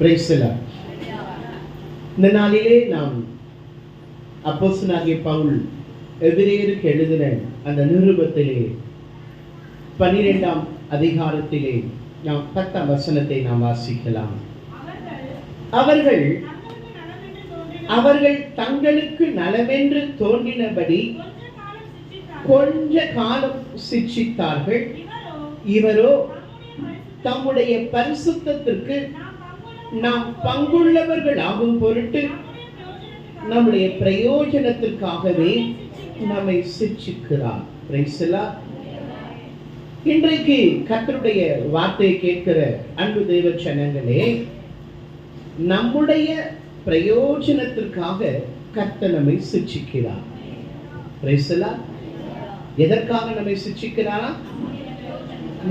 Price the Lord. இந்த நாளிலே நாம் அப்போஸ்தலனாகிய பவுல் எபிரேயருக்கு எழுதின அந்த நிருபத்திலே 12ஆம் அதிகாரத்திலே நாம் 10ஆம் வசனத்தை நாம் வாசிக்கலாம். அவர்கள் தங்களுக்கு நலமென்று தோன்றினபடி கொஞ்ச காலம் சிட்சித்தார்கள். இவரோ தம்முடைய பரிசுத்தத்திற்கு நாம் பங்குள்ளவர்கள் ஆகும் பொருட்டு நம்முடைய பிரயோஜனத்திற்காகவே நம்மை சிட்சிக்கிறார். Praise the Lord. இன்றைக்கு கர்த்தருடைய வார்த்தையை கேட்கிற அன்பு தேவ ஜனங்களே, நம்முடைய பிரயோஜனத்திற்காக கர்த்தர் நம்மை சிட்சிக்கிறார். Praise the Lord. எதற்காக நம்மை சிட்சிக்கிறாரா?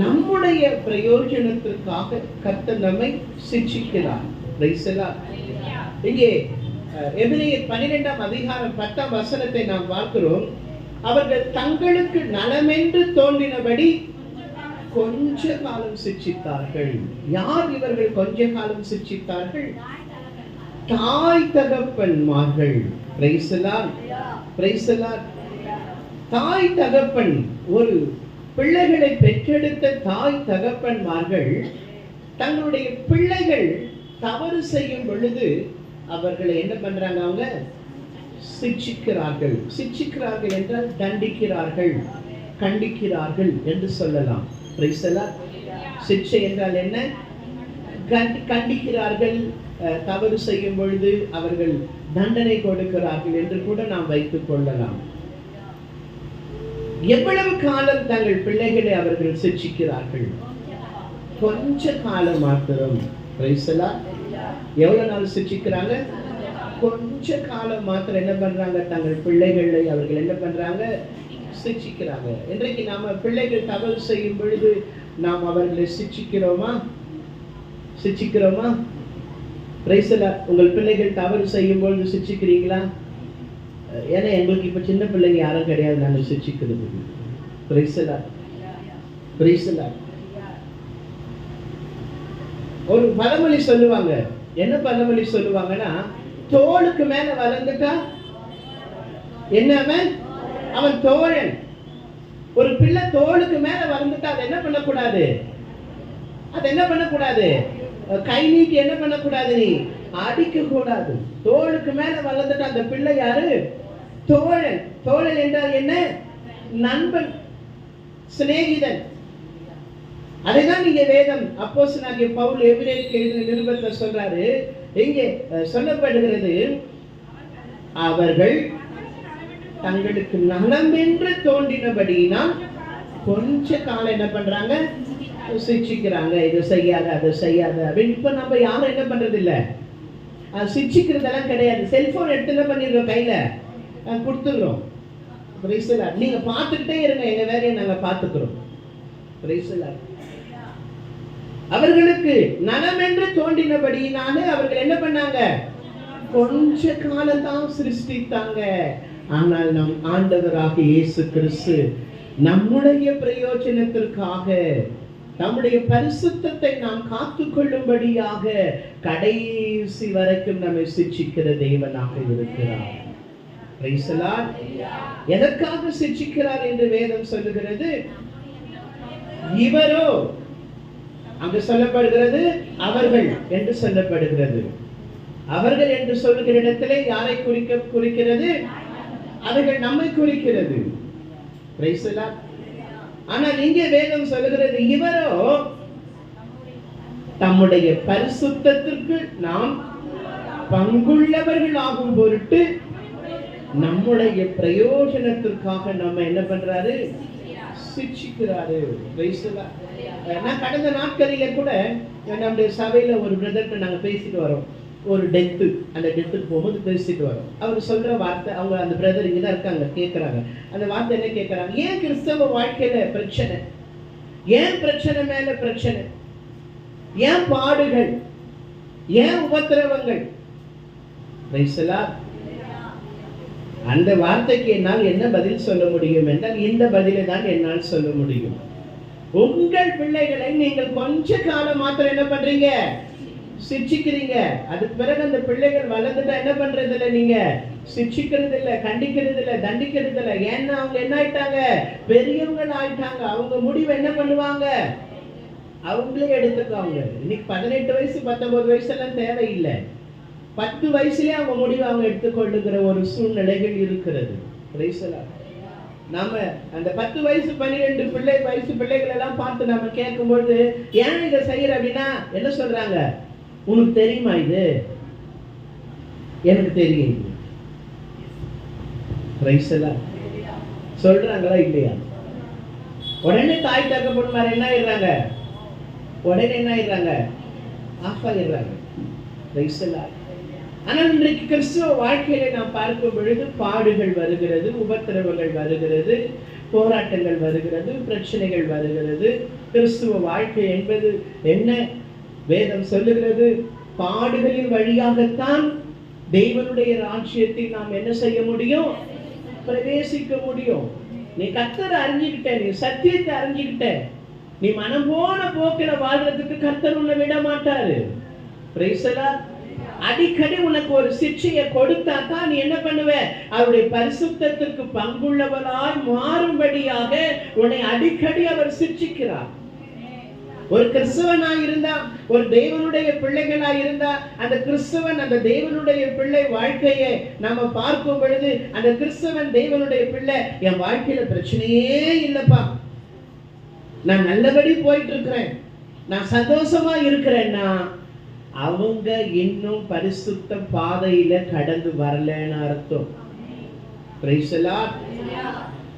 நம்முடைய பிரயோஜனத்திற்காக கர்த்தர் நம்மை சிட்சிக்கிறார். Praise the Lord. இங்கே எபிரேயர் 12ஆம் அதிகாரம் 10ஆம் வசனத்தை நாம் பார்க்கிறோம். அவர்கள் தங்களுக்கு நலமென்று தோன்றினபடி கொஞ்ச காலம் சிட்சித்தார்கள். யார் இவர்கள் கொஞ்ச காலம் சிட்சித்தார்கள்? தாய் தகப்பன்மார்கள். Praise the Lord. Praise the Lord. தாய் தகப்பன், ஒரு பிள்ளைகளை பெற்றெடுத்த தாய் தகப்பன்மார்கள் தங்களுடைய பிள்ளைகள் தவறு செய்யும் பொழுது அவர்களை என்ன பண்றாங்க? அவங்க சிட்சிக்கிறார்கள். சிட்சிக்கிறார்கள் என்றால் தண்டிக்கிறார்கள், கண்டிக்கிறார்கள் என்று சொல்லலாம். Price the Lord. சிட்சை என்றால் என்ன? கண்டிக்கிறார்கள், தவறு செய்யும் பொழுது அவர்கள் தண்டனை கொடுக்கிறார்கள் என்று கூட நாம் வைத்துக் கொள்ளலாம். எவ்வளவு காலம் தங்கள் பிள்ளைகளை அவர்கள் சிட்சிக்கிறார்கள்? கொஞ்ச காலம் மாத்திரம். Price the Lord. எவ்வளவு நாள் சிட்சிக்கிறாங்க? கொஞ்ச காலம் மாத்திரம் என்ன பண்றாங்க? தங்கள் பிள்ளைகளை அவர்கள் என்ன பண்றாங்க? சிட்சிக்கிறாங்க. இன்றைக்கு நாம பிள்ளைகள் தவறு செய்யும் பொழுது நாம் அவர்களை சிட்சிக்கிறோமா? சிட்சிக்கிறோமா? Price the Lord. உங்கள் பிள்ளைகள் தவறு செய்யும் பொழுது சிட்சிக்கிறீங்களா? ஏன்னா எங்களுக்கு இப்ப சின்ன பிள்ளைங்க யாரும் கிடையாது நாங்கள் சிட்சிக்கிறது. Praise the Lord. Praise the Lord. ஒரு பழமொழி சொல்லுவாங்க. என்ன பழமொழி சொல்லுவாங்கன்னா, தோளுக்கு மேல வளர்ந்துட்டா என்ன? அவன் தோழன். ஒரு பிள்ளை தோளுக்கு மேல வளர்ந்துட்டா அதை என்ன பண்ணக்கூடாது? அது என்ன பண்ணக்கூடாது? கை நீட்டி என்ன பண்ணக்கூடாது? நீ அடிக்க கூடாது. தோளுக்கு மேல வளர்ந்துட்டா அந்த பிள்ளை யாரு? தோழன். தோழன் என்றால் என்ன? நண்பன், சிநேகிதன். அதைதான் நீங்க வேதம் அப்போஸ்தலனாகிய பவுல் எபிரேயருக்கு எழுதின நிருபத்தில் சொல்றாரு. இங்கே சொல்லப்படுகிறது, அவர்கள் தங்களுக்கு நலம் என்று தோன்றினபடியினால் கொஞ்ச காலம் என்ன பண்றாங்க? சிட்சிக்கிறாங்க. இதை செய்யாத, அதை செய்யாத அப்படின்னு. இப்ப நம்ம யாரும் என்ன பண்றது இல்ல, சிட்சிக்கிறதெல்லாம் கிடையாது. செல்போன் எடுத்து என்ன பண்ணிடுறோம்? கையில கொடுத்துடுறோம். Price the Lord. நீங்க பார்த்துக்கிட்டே இருங்க, எங்க வேலையை நாங்க பார்த்துக்கிறோம். Price the Lord. அவர்களுக்கு நலம் என்று தோன்றினபடியினாலே அவர்கள் என்ன பண்ணாங்க? கொஞ்ச காலம் தான் சிருஷ்டித்தாங்க. ஆனால் நம் ஆண்டவராகிய இயேசு கிறிஸ்து நம்முடைய பிரயோஜனத்திற்காக, நம்முடைய பரிசுத்தத்தை நாம் காத்துக்கொள்ளும்படியாக கடைசி வரைக்கும் நம்மை சிட்சிக்கிற தேவனாக இருக்கிறார். Price the Lord. எதற்காக சிட்சிக்கிறார் என்று வேதம் சொல்லுகிறது? இவரோ, அங்கு சொல்லப்படுகிறது அவர்கள் என்று சொல்லப்படுகிறது. அவர்கள் என்று சொல்லுகிற இடத்திலே யாரை குறிக்கிறது? அவர்கள் நம்மை குறிக்கிறது. Price the Lord. ஆனால் இங்கே வேதம் சொல்லுகிறது, இவரோ தம்முடைய பரிசுத்தத்திற்கு நாம் பங்குள்ளவர்கள் ஆகும் பொருட்டு நம்முடைய பிரயோஜனத்திற்காக நம்ம என்ன பண்றாரு? சிட்சிக்கிறாரு. Praise the Lord. நான் கடந்த நாட்களில கூட நம்முடைய சபையில ஒரு பிரதர்கிட்ட நாங்க பேசிட்டு வரோம். ஒரு டெத்து, அந்த டெத்துக்கு போகும்போது பேசிட்டு வரோம். அவர் சொல்ற வார்த்தை, அவங்க அந்த பிரதர் இங்க தான் இருக்காங்க, கேட்கறாங்க. அந்த வார்த்தை என்ன கேட்கறாங்க? ஏன் கிறிஸ்தவ வாழ்க்கையில பிரச்சனை? ஏன் பிரச்சனை மேல பிரச்சனை? ஏன் பாடுகள்? ஏன் உபத்திரவங்கள்? Price the Lord. அந்த வார்த்தைக்கு என்னால் என்ன பதில் சொல்ல முடியும் என்றால், இந்த பதிலை தான் என்னால் சொல்ல முடியும். உங்கள் பிள்ளைகளை நீங்கள் கொஞ்ச காலம் மாத்திரம் என்ன பண்றீங்க? சிரிச்சிக்கிறீங்க. அதுக்கு பிறகு அந்த பிள்ளைகள் வளர்ந்துட்டா என்ன பண்றது இல்ல, நீங்க சிரிச்சிக்கிறது இல்ல, கண்டிக்கிறது இல்ல, தண்டிக்கிறது இல்ல. ஏன்னா அவங்க என்ன ஆயிட்டாங்க, பெரியவங்க ஆயிட்டாங்க. அவங்க முடிவு என்ன பண்ணுவாங்க, அவங்களே எடுத்துக்குவாங்க. இன்னைக்கு 18 வயசு 19 வயசு எல்லாம் தேவையில்லை. 10 வயசுலயே அவங்க முடிவு அவங்க எடுத்துக்கொள்ளுகிற ஒரு சூழ்நிலைகள் இருக்கிறது. நாம அந்த 10 வயசு 12 வயசு பிள்ளைகள் எல்லாம் பார்த்து நாம கேட்கும்போது, ஏன் இதை செய்யற அப்படின்னா என்ன சொல்றாங்க, உனக்கு தெரியுமா இது? எனக்கு தெரியும். சொல்றாங்களா இல்லையா? உடனே தாய் தகப்பன்மார் என்ன ஆயிடுறாங்க, உடனே என்ன ஆயிடுறாங்க, ஆஃப் ஆயிடுறாங்க. ஆனால் இன்றைக்கு கிறிஸ்துவ வாழ்க்கையில நாம் பார்க்கும் பொழுது பாடுகள் வருகிறது, உபத்திரவங்கள் வருகிறது, போராட்டங்கள் வருகிறது, பிரச்சனைகள் வருகிறது. கிறிஸ்துவ வாழ்க்கை என்பது என்ன? வேதம் சொல்லுகிறது, பாடுகளின் வழியாகத்தான் தேவனுடைய ராஜ்யத்தில் நாம் என்ன செய்ய முடியும், பிரவேசிக்க முடியும். நீ கர்த்தரை அறிஞ்சுக்கிட்ட, நீ சத்தியத்தை அறிஞ்சுக்கிட்ட, நீ மனம் போன போக்கில வாழ்றதுக்கு கர்த்தர் உன்னை விட மாட்டாரு. Price the Lord. அடிக்கடி உனக்கு ஒரு சிக்ஷையை கொடுத்தா தான் நீ என்ன பண்ணுவ, அவருடைய பரிசுத்தத்திற்கு பங்குள்ளவனாய் மாறும்படியாக உன்னை அடிக்கடி அவர் சிக்ஷிக்கிறார். ஒரு கிறிஸ்தவனாய் இருந்தா, ஒரு தேவனுடைய பிள்ளைகளாய் இருந்தா, அந்த கிறிஸ்தவன் அந்த தேவனுடைய பிள்ளை வாழ்க்கையை நாம பார்க்கும் பொழுது, அந்த கிறிஸ்தவன் தேவனுடைய பிள்ளை, என் வாழ்க்கையில பிரச்சனையே இல்லப்பா, நான் நல்லபடி போயிட்டு இருக்கிறேன், நான் சந்தோஷமா இருக்கிறேன்னா அவங்க இன்னும் பரிசுத்த பாதையில கடந்து வரலன்னு அர்த்தம். Price the Lord.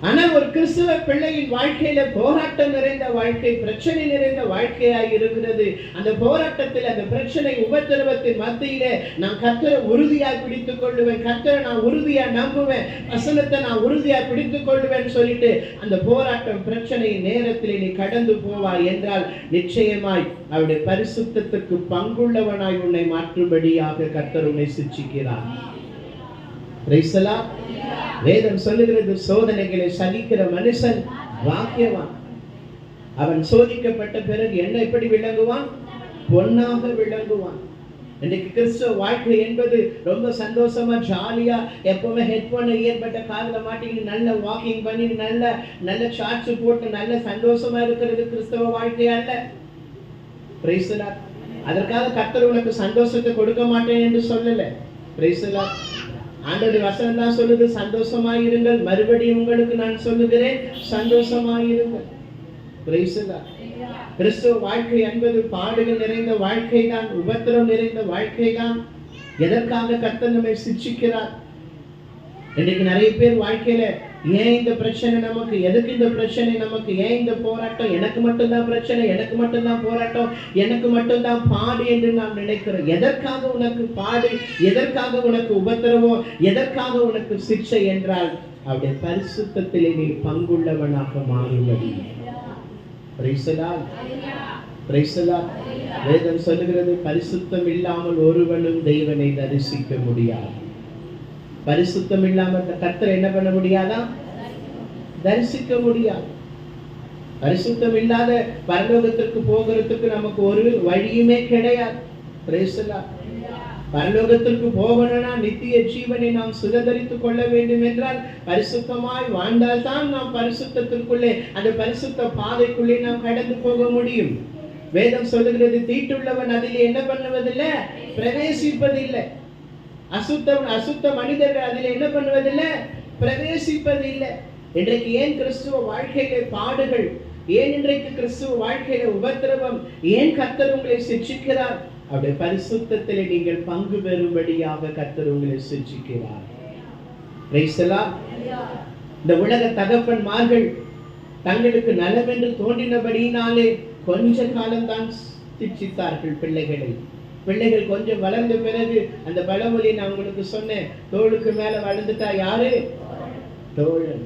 ஆனா ஒரு கிறிஸ்தவ பிள்ளையின் வாழ்க்கையில போராட்டம் நிறைந்த வாழ்க்கை, பிரச்சனை நிறைந்த வாழ்க்கையாய் இருக்கிறது. அந்த போராட்டத்தில், அந்த பிரச்சனை உபத்திரவத்தின் மத்தியிலே நான் கர்த்தரை உறுதியாய் பிடித்துக் கொள்ளுவேன், கர்த்தரை நான் உறுதியா நம்புவேன், வசனத்தை நான் உறுதியா பிடித்துக் கொள்ளுவேன் சொல்லிட்டு அந்த போராட்டம் பிரச்சனையின் நேரத்தில் நீ கடந்து போவாய் என்றால் நிச்சயமாய் அவருடைய பரிசுத்தத்துக்கு பங்குள்ளவனாய் உன்னை மாற்றும்படியாக கர்த்தர் உன்னை சிட்சிக்கிறார். Praise the Lord. வேதம் சொல்லுகிறது, சோதனைகளை சகிக்கிற மனுஷன் பாக்கியவான். அவன் சோதிக்கப்பட்ட பிறகு என்ன எப்படி விளங்குவான், பொன்னாக விளங்குவான். இன்னைக்கு கிறிஸ்துவ வாழ்க்கை என்பது ரொம்ப சந்தோஷமா ஜாலியா எப்பவுமே ஹெட்போன் இயற்பட்ட காதுல மாட்டிக்கிட்டு நல்ல வாக்கிங் பண்ணி நல்ல ஷார்ட்ஸ் போட்டு நல்ல சந்தோஷமா இருக்கிறது கிறிஸ்தவ வாழ்க்கை அல்ல. Price the Lord. அதற்காக கர்த்தர் உனக்கு சந்தோஷத்தை கொடுக்க மாட்டேன் என்று சொல்லல. Price the Lord. ஆண்டவருடைய வசனம் தான் சொல்லுது, சந்தோஷமாயிருங்கள். மறுபடியும் உங்களுக்கு நான் சொல்லுகிறேன், சந்தோஷமாயிருங்கள். Price the Lord. கிறிஸ்துவ வாழ்க்கை என்பது பாடுகள் நிறைந்த வாழ்க்கை தான், உபத்திரம் நிறைந்த வாழ்க்கை தான். எதற்காக கர்த்தர் நம்மை சிட்சிக்கிறார்? இன்னைக்கு நிறைய பேர் வாழ்க்கையில ஏன் இந்த பிரச்சனை நமக்கு, எதுக்கு இந்த பிரச்சனை நமக்கு, ஏன் இந்த போராட்டம், எனக்கு மட்டும்தான் பிரச்சனை, எனக்கு மட்டும்தான் போராட்டம், எனக்கு மட்டும்தான் பாடு என்று நாம் நினைக்கிறோம். எதற்காக உனக்கு பாடு, எதற்காக உனக்கு உபத்திரவம், எதற்காக உனக்கு சிக்ஷை என்றால் அவருடைய பரிசுத்தத்திலே நீ பங்குள்ளவனாக மாறுவது. Price the Lord. Praise the Lord. வேதம் சொல்லுகிறது, பரிசுத்தம் இல்லாமல் ஒருவனும் தேவனை தரிசிக்க முடியாது. பரிசுத்தம் இல்லாமல் கர்த்தரை என்ன பண்ண முடியாதா, தரிசிக்க முடியாது. பரிசுத்தம் இல்லாத பரலோகத்திற்கு போகிறதுக்கு நமக்கு ஒரு வழியுமே கிடையாது. Price the Lord. பரலோகத்திற்கு போகணும்னா, நித்திய ஜீவனை நாம் சுதந்தரித்துக் கொள்ள வேண்டும் என்றால் பரிசுத்தமாய் வாழ்ந்தால் தான் நாம் பரிசுத்தத்திற்குள்ளே, அந்த பரிசுத்த பாதைக்குள்ளே நாம் கடந்து போக முடியும். வேதம் சொல்லுகிறது, தீட்டுள்ளவன் அதில் என்ன பண்ணுவதில்லை, பிரவேசிப்பதில்லை. அசுத்த மனிதர்கள் அதில் என்ன பண்ணுவதில்லை, பிரவேசிப்பதில்லை. இன்றைக்கு ஏன் கிறிஸ்துவ வாழ்க்கையில பாடுகள், ஏன் இன்றைக்கு கிறிஸ்துவ வாழ்க்கையில உபத்திரவம், ஏன் கர்த்தர் உங்களை சிட்சிக்கிறார்? அவருடைய பரிசுத்தத்திலே நீங்கள் பங்கு பெறும்படியாக கர்த்தர் உங்களை சிட்சிக்கிறார். Praise the Lord. இந்த உலக தகப்பன்மார்கள் தங்களுக்கு நலவென்று தோன்றினபடியினாலே கொஞ்ச காலம்தான் சிட்சித்தார்கள் பிள்ளைகளை. பிள்ளைகள் கொஞ்சம் வளர்ந்த பிறகு அந்த பழமொழி நான் உங்களுக்கு சொன்னேன், தோளுக்கு மேல வளர்ந்துட்டா யாரு, தோழன்.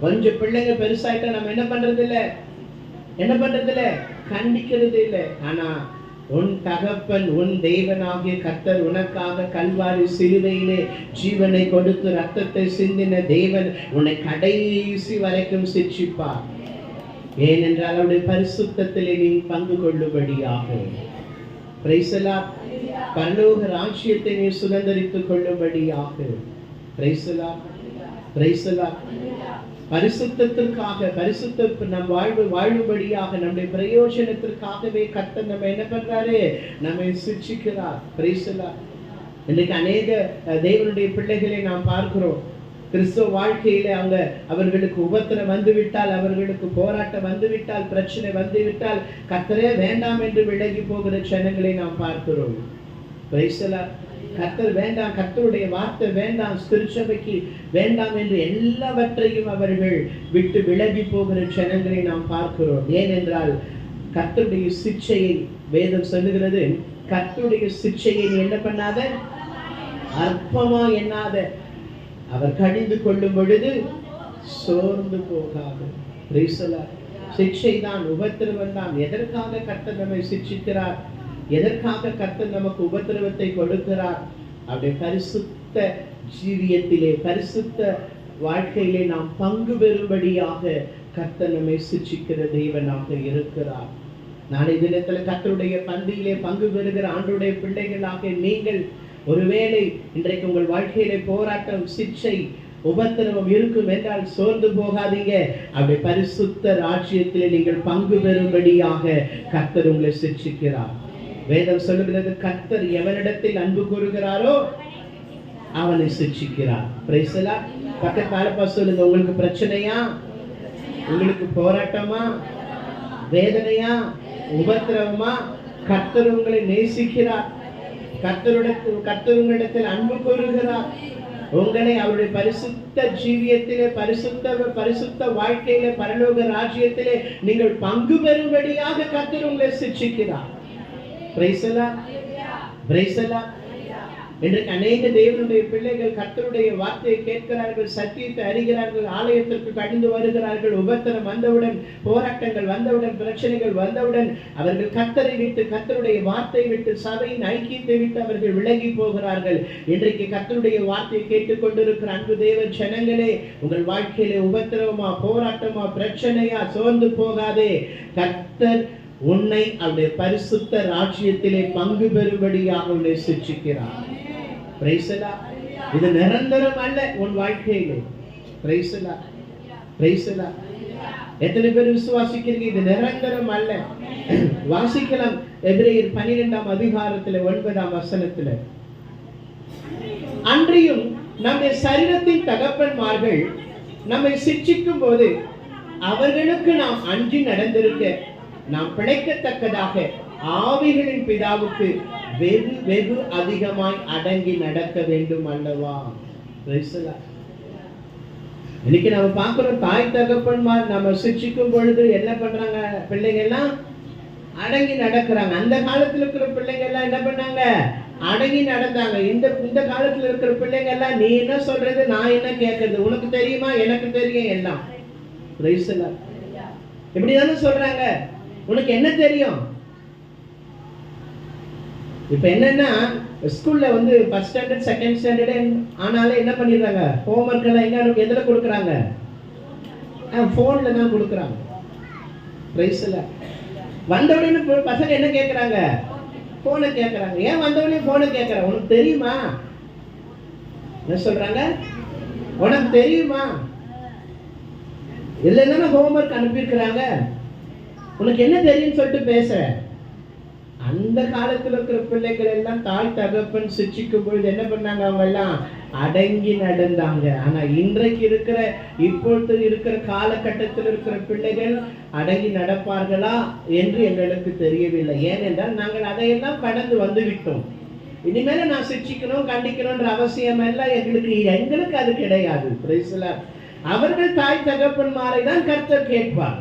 கொஞ்சம் பிள்ளைங்க பெருசாயிட்டா நம்ம என்ன பண்றது இல்ல, கண்டிக்கிறது இல்லை. ஆனா உன் தகப்பன், உன் தேவனாகிய கர்த்தர் உனக்காக கல்வாரி சிலுவையிலே ஜீவனை கொடுத்து ரத்தத்தை சிந்தின தேவன் உன்னை கடைசி வரைக்கும் சிட்சிப்பார். ஏனென்றால் அவருடைய பரிசுத்தத்திலே நீ பங்கு கொள்ளும்படியாக. Praise the Lord. பரலோக ராஜ்யத்தை நீ சுதந்தரித்துக் கொள்ளும்படியாக. Praise the Lord. Praise the Lord. பரிசுத்தத்திற்காக நம் வாழும்படியாக நம்முடைய பிரயோஜனத்திற்காகவே கர்த்தர் நம்ம என்ன பண்றாரு? நம்மை சிட்சிக்கிறார். Praise the Lord. இன்றைக்கு அநேக தேவனுடைய பிள்ளைகளை நாம் பார்க்கிறோம். கிறிஸ்துவ வாழ்க்கையில அவர்களுக்கு உபத்திரம் வந்துவிட்டால், அவர்களுக்கு போராட்டம் வந்துவிட்டால், பிரச்சனை வந்துவிட்டால் கர்த்தரே வேண்டாம் என்று விலகி போகிற ஜனங்களை நாம் பார்க்கிறோம். Price the Lord. கர்த்தர் வேண்டாம், கர்த்தருடைய வார்த்தை வேண்டாம், திருச்சபைக்கு வேண்டாம் என்று எல்லாவற்றையும் அவர்கள் விட்டு விலகி போகிற ஜனங்களை நாம் பார்க்கிறோம். ஏனென்றால் கர்த்தருடைய சிட்சையை வேதம் சொல்லுகிறது, கர்த்தருடைய சிட்சையை என்ன பண்ணாத, அற்பமா எண்ணாத, அவர் கடிந்து கொள்ளும் பொழுது சோர்ந்து போகாது. சிக்ஷை தான், உபத்திரவம் தான். எதற்காக கர்த்தர் நம்மை சிக்ஷிக்கிறார்? எதற்காக கர்த்தர் நமக்கு உபத்திரவத்தை கொடுக்கிறார்? அவருடைய பரிசுத்த ஜீவியத்திலே, பரிசுத்த வாழ்க்கையிலே நாம் பங்கு பெறும்படியாக கர்த்தர் நம்மை சிக்ஷிக்கிற தேவனாக இருக்கிறார். நாளை தினத்தில் கர்த்தருடைய பந்தியிலே பங்கு பெறுகிற ஆண்டவருடைய பிள்ளைகளாக நீங்கள் ஒருவேளை இன்றைக்கு உங்கள் வாழ்க்கையிலே போராட்டம், சிக்ஷை, உபத்திரவம் இருக்கும் என்றால் சோர்ந்து போகாதீங்க. அப்படி பரிசுத்த ராஜ்யத்திலே நீங்கள் பங்கு பெறும்படியாக கர்த்தர் உங்களை சிக்ஷிக்கிறார். வேதம் சொல்லுகிறது, கர்த்தர் எவனிடத்தில் அன்பு கூறுகிறாரோ அவனை சிக்ஷிக்கிறார். Praise the Lord. பக்கத்தால சொல்லுங்க, உங்களுக்கு பிரச்சனையா, உங்களுக்கு போராட்டமா, வேதனையா, உபத்திரவமா, கர்த்தர் உங்களை நேசிக்கிறார். கர்த்தர் உங்களிடத்தில் அன்பு கூறுகிறார். உங்களை அவருடைய பரிசுத்த ஜீவியத்திலே, பரிசுத்த வாழ்க்கையிலே, பரலோக ராஜ்யத்திலே நீங்கள் பங்கு பெறும்படியாக கர்த்தர் உங்களை சிக்ஷிக்கிறார். Praise the Lord. Praise the Lord. இன்றைக்கு அநேக தேவனுடைய பிள்ளைகள் கர்த்தருடைய வார்த்தையை கேட்கிறார்கள், சத்தியத்தை அறிகிறார்கள், ஆலயத்திற்கு கடந்து வருகிறார்கள். உபத்திரம் வந்தவுடன், போராட்டங்கள் வந்தவுடன், பிரச்சனைகள் வந்தவுடன் அவர்கள் கர்த்தரை விட்டு, கர்த்தருடைய வார்த்தையை விட்டு, சபையின் ஐக்கியத்தை விட்டு அவர்கள் விலகி போகிறார்கள். இன்றைக்கு கர்த்தருடைய வார்த்தையை கேட்டுக்கொண்டிருக்கிற அன்பு தேவ ஜனங்களே, உங்கள் வாழ்க்கையிலே உபத்திரவமா, போராட்டமா, பிரச்சனையா, சோர்ந்து போகாதே. கர்த்தர் உன்னை அவருடைய பரிசுத்த ராஜ்யத்திலே பங்கு பெறும்படியாக உன்னை சிக்ஷிக்கிறார். Praise the Lord. இது நிரந்தரம் அல்ல உன் வாழ்க்கையிலே. Price the Lord. Praise the Lord. எத்தனை பேர் விசுவாசிக்கிறீங்க? இது நிரந்தரம் அல்ல. வாசிக்கலாம் எபிரேயர் 12ஆம் அதிகாரத்திலே 9ஆம் வசனத்திலே, அன்றியும் நம்முடைய சரீரத்தின் தகப்பன்மார்கள் நம்மை சிக்ஷிக்கும் போது அவர்களுக்கு நாம் அஞ்சி நடந்திருக்க நாம் பிழைக்கத்தக்கதாக ஆவிகளின் பிதாவுக்கு வெகு வெகு அதிகமாய் அடங்கி நடக்க வேண்டும் அல்லவா? இன்னைக்கு நம்ம பார்க்கிறோம், தாய் தகப்பன்மார் நம்ம சிக்ஷிக்கும் பொழுது என்ன பண்றாங்க? பிள்ளைங்க எல்லாம் அடங்கி நடக்கிறாங்க. அந்த காலத்துல இருக்கிற பிள்ளைங்க எல்லாம் என்ன பண்ணாங்க? அடங்கி நடந்தாங்க. இந்த காலத்துல இருக்கிற பிள்ளைங்க எல்லாம் நீ என்ன சொல்றது, நான் என்ன கேட்கறது, உனக்கு தெரியுமா, எனக்கு தெரியும் எல்லாம். இப்படிதானே சொல்றாங்க. உனக்கு என்ன தெரியும்? இப்ப என்னன்னா, ஸ்கூல்ல வந்து ஃபர்ஸ்ட் ஸ்டாண்டர்ட், செகண்ட் ஸ்டாண்டர்ட் ஆனாலே என்ன பண்ணிடுறாங்க? ஹோம்வொர்க் எல்லாம் எங்க, எதுல கொடுக்குறாங்க? போன்ல தான் கொடுக்குறாங்க. பிரைஸ்ல வந்தவுடனே பசங்க என்ன கேட்கறாங்க? போனை கேட்கறாங்க. ஏன் வந்தவுடனே போனை கேட்கறாங்க? உனக்கு தெரியுமா? என்ன சொல்றாங்க? உனக்கு தெரியுமா? இல்லைன்னா ஹோம்வொர்க் அனுப்பியிருக்கிறாங்க, உனக்கு என்ன தெரியும் சொல்லிட்டு பேசுற. அந்த காலத்துல இருக்கிற பிள்ளைகள் எல்லாம் தாய் தகப்பன் சிக்ஷிக்கும் பொழுது என்ன பண்ணாங்க? அவங்க எல்லாம் அடங்கி நடந்தாங்க. ஆனா இன்றைக்கு இப்பொழுது இருக்கிற காலகட்டத்தில் இருக்கிற பிள்ளைகள் அடங்கி நடப்பார்களா என்று எங்களுக்கு தெரியவில்லை. ஏனென்றால் நாங்கள் அதையெல்லாம் கடந்து வந்து விட்டோம். இனிமேல நான் சிக்ஷிக்கணும், கண்டிக்கணும்ன்ற அவசியம் எல்லாம் எங்களுக்கு அது கிடையாது. அவர்கள் தாய் தகப்பன்மாரை தான் கர்த்தர் கேட்பார்.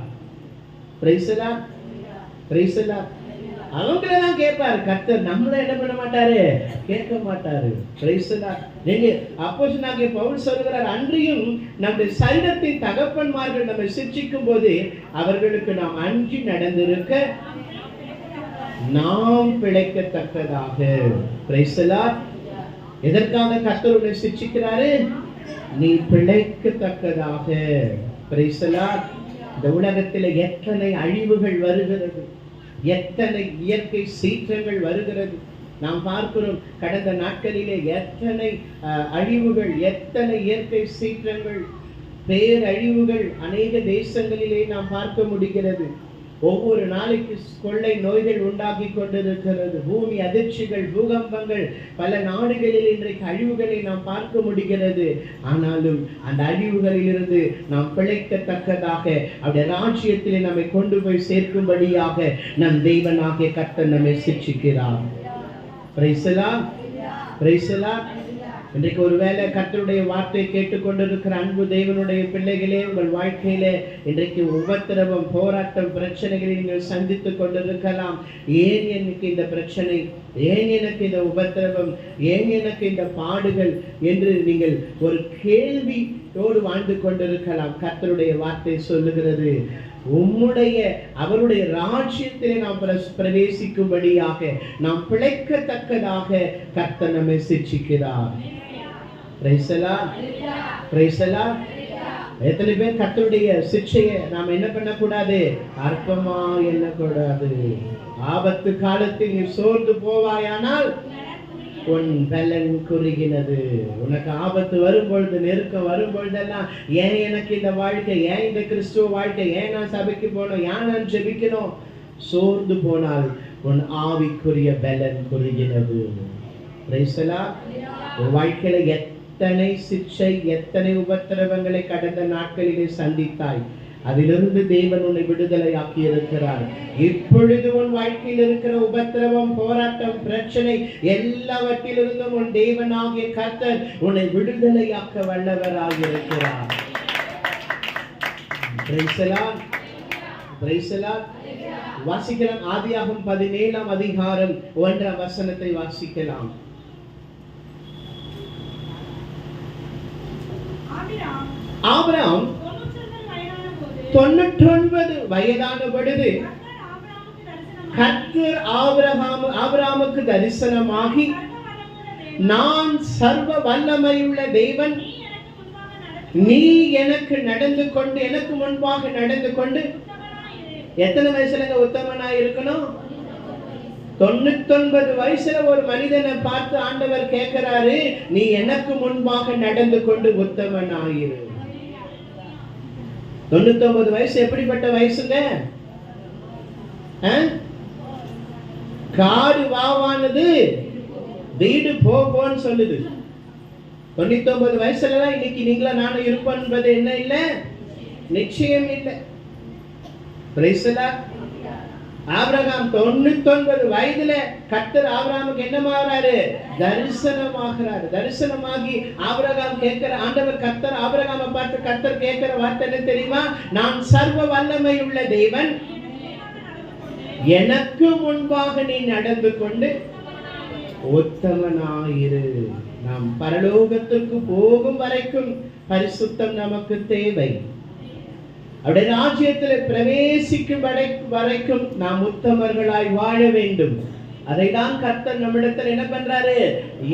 அவங்களதான் கேட்பாரு கர்த்தர். நம்மள என்ன பண்ண மாட்டாரு? கேட்க மாட்டாரு. நீங்க அப்போஸ்தலனாகிய பவுல் சொல்கிறார், அன்றியும் நம்முடைய சரீரத்தின் தகப்பன்மார்கள் நம்மை சிக்ஷிக்கும் போது அவர்களுக்கு நாம் அஞ்சி நடந்திருக்க நாம் பிழைக்கத்தக்கதாக. எதற்காக கர்த்தர் உன்னை சிக்ஷிக்கிறாரு? நீ பிழைக்கத்தக்கதாக. இந்த உலகத்தில் எத்தனை அழிவுகள் வருகிறது, எத்தனை இயற்கை சீற்றங்கள் வருகிறது நாம் பார்க்கிறோம். கடந்த நாட்களிலே எத்தனை அழிவுகள், எத்தனை இயற்கை சீற்றங்கள், பேரழிவுகள் அநேக தேசங்களிலே நாம் பார்க்க முடிகிறது. ஒவ்வொரு நாளைக்கு கொள்ளை நோய்கள் உண்டாகி கொண்டிருக்கிறது. பூமி அதிர்ச்சிகள், பூகம்பங்கள், பல நாடுகளில் இன்றைக்கு அழிவுகளை நாம் பார்க்க முடிகிறது. ஆனாலும் அந்த அழிவுகளில் இருந்து நாம் பிழைக்கத்தக்கதாக அவருடைய ராஜ்யத்திலே நம்மை கொண்டு போய் சேர்க்கும்படியாக நம் தெய்வனாகிய கர்த்தர் நம்மை சிட்சிக்கிறார். Praise the Lord, praise the Lord. இன்றைக்கு ஒருவேளை கர்த்தருடைய வார்த்தையை கேட்டுக்கொண்டிருக்கிற அன்பு தேவனுடைய பிள்ளைகளே, உங்கள் வாழ்க்கையிலே இன்றைக்கு உபத்திரவம், போராட்டம், பிரச்சனைகளை நீங்கள் சந்தித்துக் கொண்டிருக்கலாம். ஏன் எனக்கு இந்த பிரச்சனை, ஏன் எனக்கு இந்த உபத்திரவம், ஏன் எனக்கு இந்த பாடுகள் என்று நீங்கள் ஒரு கேள்வியோடு வாழ்ந்து கொண்டிருக்கலாம். கர்த்தருடைய வார்த்தை சொல்லுகிறது, அவருடைய ராஜ்யத்திலே நாம் பிரவேசிக்கும்படியாக, நாம் பிழைக்கத்தக்கதாக கர்த்தர் நம்மை சிட்சிக்கிறார். Praise the Lord, praise the Lord. எத்தனை பேர் கர்த்தருடைய சிட்சையை நாம் என்ன பண்ணக்கூடாது, அற்பமா எண்ணக்கூடாது. ஆபத்து காலத்தில் நீ சோர்ந்து போவாயானால் உன் பலன் குறுகினது. உனக்கு ஆபத்து வரும்பொழுது, நெருக்கம் வரும்பொழுதெல்லாம், ஏன் எனக்கு இந்த வாழ்க்கை, ஏன் இந்த கிறிஸ்துவ வாழ்க்கை, ஏன் நான் சபைக்கு போகணும், ஏன் நான் ஜெபிக்கணும், சோர்ந்து போனால் உன் ஆவிக்குரிய பலன் குறுகினது. Price the Lord. உன் வாழ்க்கையில எத்தனை சிக்ஷை, எத்தனை உபத்திரவங்களை கடந்த நாட்களிலே சந்தித்தாய். அதிலிருந்து தேவன் உன்னை விடுதலை ஆக்கி இருக்கிறார். இப்பொழுது உன் வாழ்க்கையில் இருக்கிற உபத்திரவம், போராட்டம், பிரச்சனை எல்லாவற்றிலிருந்தும் உன் தேவனாகிய கர்த்தர் உன்னை விடுதலையாக்க வல்லவராக இருக்கிறார். Price the Lord, praise the Lord. வாசிக்கலாம். ஆதியாகமம் 17ஆம் அதிகாரம் 1ஆம் வசனத்தை வாசிக்கலாம். ஆபிரகாம் 99 வயதான பொழுது கர்த்தர் ஆபிரகாமுக்கு தரிசனமாகி, நான் சர்வ வல்லமையுள்ள தேவன், நீ எனக்கு நடந்து கொண்டு, எனக்கு முன்பாக நடந்து கொண்டு. எத்தனை வயசுல உத்தமனாய் இருக்கணும்? 99 வயசுல ஒரு மனிதனை பார்த்து ஆண்டவர் கேட்கிறாரு, நீ எனக்கு முன்பாக நடந்து கொண்டு உத்தமனாயிரு. 99 வயசு எப்படிப்பட்ட வயசுங்க? காடு வாவானது வீடு போன்னு சொல்லுது. 99 வயசுல இன்னைக்கு நீங்களா நானும் இருப்போம் என்பது என்ன இல்லை, நிச்சயம் இல்லை. Price the Lord. ஆபிரகாம் 99 வயதுல கர்த்தர் ஆபிரகாமுக்கு என்னமாகிறாரு? தரிசனமாகிறாரு. தரிசனமாகி ஆபிரகாம் கேட்கிற, ஆண்டவர் கர்த்தர் ஆபிரகாமை பார்த்து கர்த்தர் கேட்கிற வார்த்தை என்ன தெரியுமா? நான் சர்வ வல்லமை உள்ள தேவன், எனக்கு முன்பாக நீ நடந்து கொண்டு உத்தமனாயிரு. நாம் பரலோகத்திற்கு போகும் வரைக்கும் பரிசுத்தம் நமக்கு தேவை. அவருடைய ராஜ்யத்தில் பிரவேசிக்கும் வரைக்கும் நாம் உத்தமர்களாய் வாழ வேண்டும். அதை தான் கர்த்தர் நம்மிடத்தில் என்ன பண்றாரு?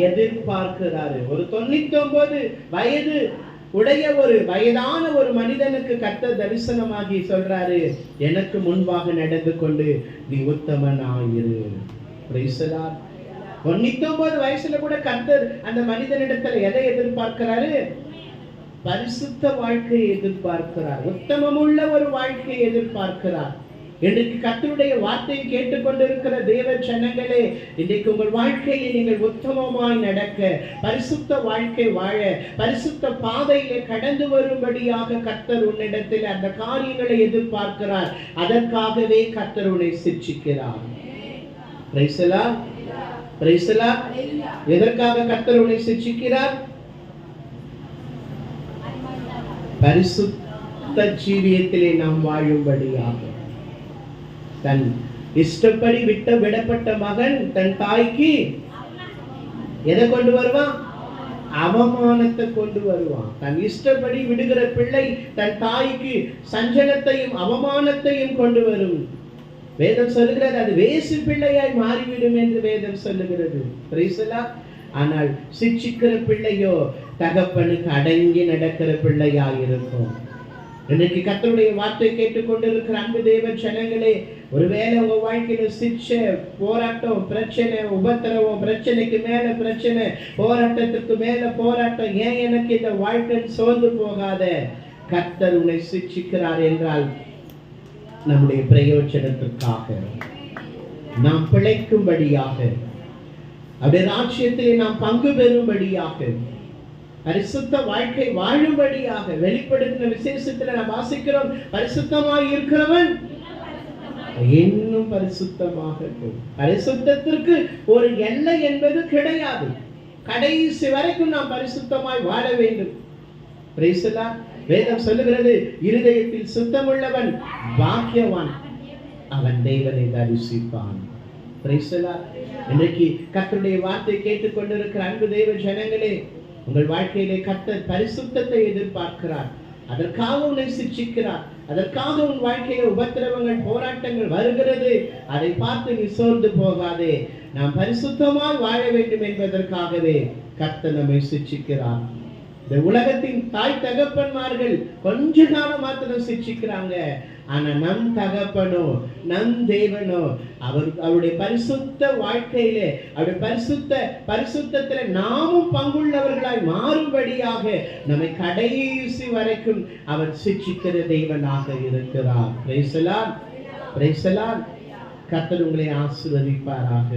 எதிர்பார்க்கிறாரு. ஒரு 99 வயது உடைய ஒரு வயதான ஒரு மனிதனுக்கு கர்த்தர் தரிசனமாகி சொல்றாரு, எனக்கு முன்பாக நடந்து கொண்டு நீ உத்தமனாயிரு. Price the Lord. 99 வயசுல கூட கர்த்தர் அந்த மனிதனிடத்தில் எதை எதிர்பார்க்கிறாரு? பரிசுத்த வாழ்க்கையை எதிர்பார்க்கிறார். உத்தமமுள்ள ஒரு வாழ்க்கையை எதிர்பார்க்கிறார். இன்றைக்கு கர்த்தருடைய வார்த்தையை கேட்டுக்கொண்டிருக்கிற தேவ ஜனங்களே, இன்றைக்கு உங்கள் வாழ்க்கையை நீங்கள் உத்தமமாய் நடக்க, பரிசுத்த வாழ்க்கை வாழ, பரிசுத்த பாதையிலே கடந்து வரும்படியாக கர்த்தர் உன்னிடத்தில் அந்த காரியங்களை எதிர்பார்க்கிறார். அதற்காகவே கர்த்தர் உன்னை சிட்சிக்கிறார். Praise the Lord, praise the Lord. எதற்காக கர்த்தர் உன்னை சிட்சிக்கிறார்? பரிசுத்த ஜீவியத்திலே நாம் வாழும்படியாக. தன் இஷ்டப்படி விடப்பட்ட மகன் தன் தாய்க்கு எதை கொண்டு வருவான்? அவமானத்தை கொண்டு வருவான். தன் இஷ்டப்படி விடுகிற பிள்ளை தன் தாய்க்கு சஞ்சலத்தையும் அவமானத்தையும் கொண்டு வரும். வேதம் சொல்லுகிறது, அது வேசி பிள்ளையாய் மாறிவிடும் என்று வேதம் சொல்லுகிறது. Price the Lord. ஆனால் சிட்சிக்கிற பிள்ளையோ தகப்பனுக்கு அடங்கி நடக்கிற பிள்ளையாய் இருக்கும். இன்னைக்கு கர்த்தருடைய வார்த்தை கேட்டுக்கொண்டிருக்கிற அன்பு தேவ ஜனங்களே, ஒருவேளை உங்க வாழ்க்கையில சிக்ஷை, போராட்டம், பிரச்சனை, உபத்திரவம், பிரச்சனைக்கு மேல பிரச்சனை, போராட்டத்துக்கு மேல போராட்டம், ஏன் எனக்கு இந்த வாழ்க்கை சோர்ந்து போகாத. கர்த்தர் உன்னை சிக்ஷிக்கிறார் என்றால் நம்முடைய பிரயோஜனத்திற்காக, நாம் பிழைக்கும்படியாக, அவருடைய ராஜ்யத்திலே நாம் பங்கு பெறும்படியாக, பரிசுத்த வாழ்க்கை வாழும்படியாக. வெளிப்படுத்தின விசேஷத்துல நாம் வாசிக்கிறோம், பரிசுத்தமாய் இருக்கிறவன் இன்னும் பரிசுத்தமாக. பரிசுத்தத்திற்கு ஒரு எல்லை என்பது கிடையாது. கடைசி வரைக்கும் நாம் பரிசுத்தமாய் வாழ வேண்டும். வேதம் சொல்லுகிறது, இருதயத்தில் சுத்தமுள்ளவன் பாக்கியவான், அவன் தேவனை தரிசிப்பான். இன்றைக்கு கர்த்தருடைய வார்த்தை கேட்டுக்கொண்டிருக்கிற அன்பு தேவ ஜனங்களே, உங்கள் வாழ்க்கையிலே கர்த்தர் பரிசுத்தத்தை எதிர்பார்க்கிறார். அதற்காக உன்னை சிக்ஷிக்கிறார். அதற்காக உன் வாழ்க்கையில உபத்திரவங்கள், போராட்டங்கள் வருகிறது. அதை பார்த்து நீ சோர்ந்து போகாதே. நாம் பரிசுத்தமாய் வாழ வேண்டும் என்பதற்காகவே கர்த்தர் நம்மை சிக்ஷிக்கிறார். இந்த உலகத்தின் தாய் தகப்பன்மார்கள் கொஞ்ச காலம் மாத்திரம் சிக்ஷிக்கிறாங்க. ஆனா நம் தகப்பனோ, நம் தேவனோ, அவருடைய பரிசுத்த வாழ்க்கையிலே, அவருடைய பரிசுத்தத்துல நாமும் பங்குள்ளவர்களாய் மாறும்படியாக நம்மை கடைசி வரைக்கும் அவர் சிக்ஷிக்கிற தேவனாக இருக்கிறார். Price the Lord. கர்த்தர் உங்களை ஆசீர்வதிப்பாராக.